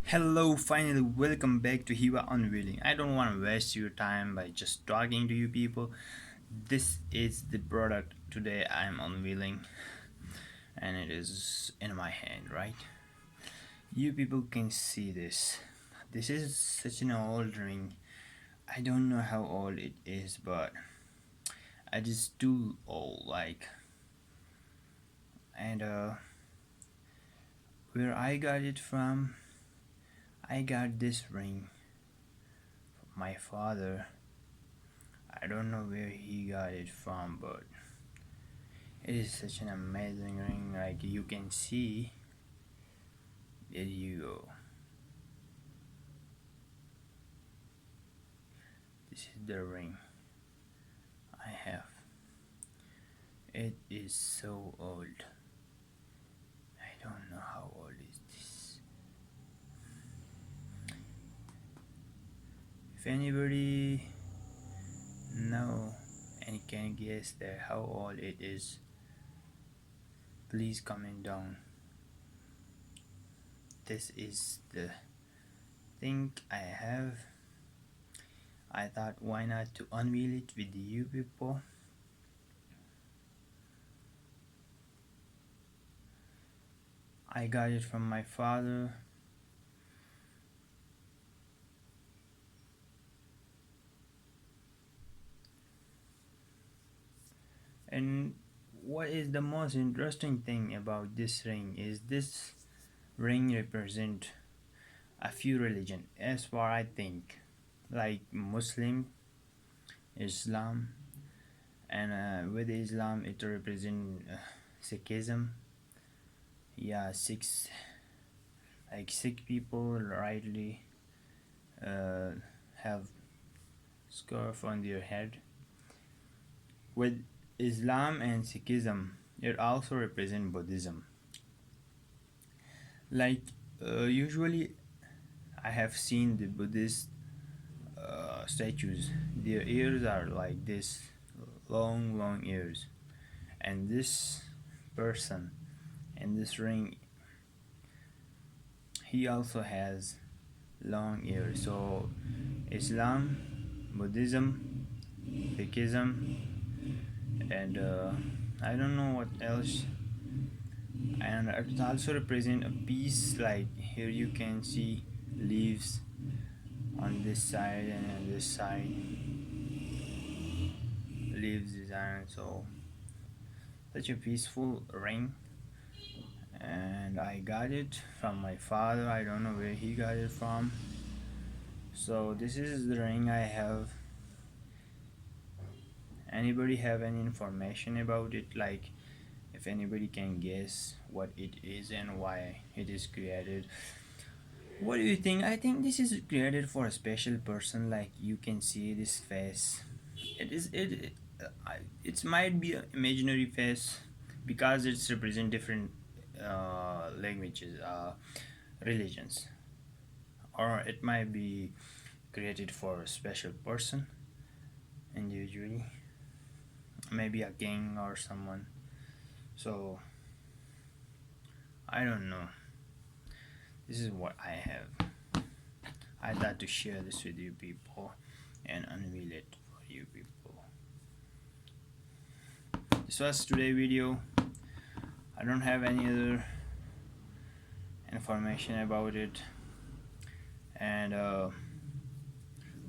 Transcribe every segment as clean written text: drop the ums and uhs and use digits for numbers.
Hello, finally, welcome back to Heiwa Unveiling. I don't want to waste your time by just talking to you people. This is the product today I'm unveiling, and it is in my hand, right? You people can see this. This is such an old ring. I don't know how old it is, but it is too old, like. And where I got it from, I got this ring from my father. I don't know where he got it from, but it is such an amazing ring. Like you can see, there you go. This is the ring I have. It is so old. I don't know how old is this. If anybody know and can guess that how old it is, please comment down. This is the thing I have. I thought why not to unveil it with you people. I got it from my father. And what is the most interesting thing about this ring is this ring represent a few religion as far I think, like Muslim, Islam, and with Islam it represent Sikhism. Yeah, six, like Sikh people rightly uh, have scarf on their head. With Islam and Sikhism, it also represent Buddhism. Like usually I have seen the Buddhist statues. Their ears are like this, long ears, and this person in this ring, he also has long ears. So Islam, Buddhism, Sikhism, and I don't know what else. And it also represent a piece. Like here you can see leaves on this side and on this side, leaves design. So such a peaceful ring, and I got it from my father. I don't know where he got it from. So this is the ring I have. Anybody have any information about it? Like if anybody can guess what it is and why it is created. What do you think? I think this is created for a special person. Like you can see this face. It might be an imaginary face because it's represent different languages, religions, or it might be created for a special person individually, maybe a king or someone. So I don't know. This is what I have. I thought to share this with you people and unveil it for you people. This was today's video. I don't have any other information about it, and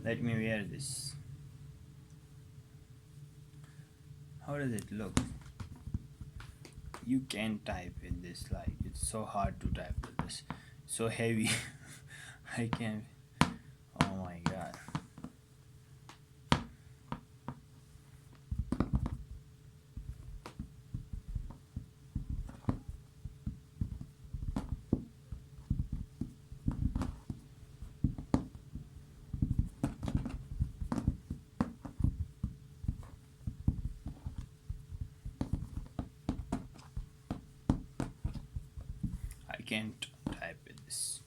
let me wear this. How does it look? You can type in this, like it's so hard to type with this, so heavy. I can't. Oh my god. I can't type with this.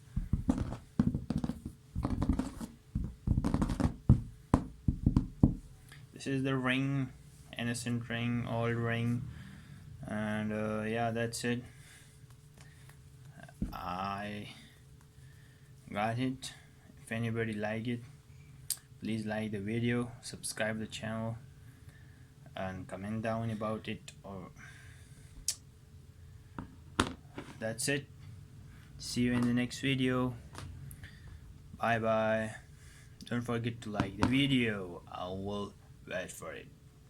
This is the ring, innocent ring, old ring, and yeah, that's it. I got it. If anybody like it, please like the video, subscribe the channel, and comment down about it. Or that's it. See you in the next video. Bye bye. Don't forget to like the video. I will wait for it.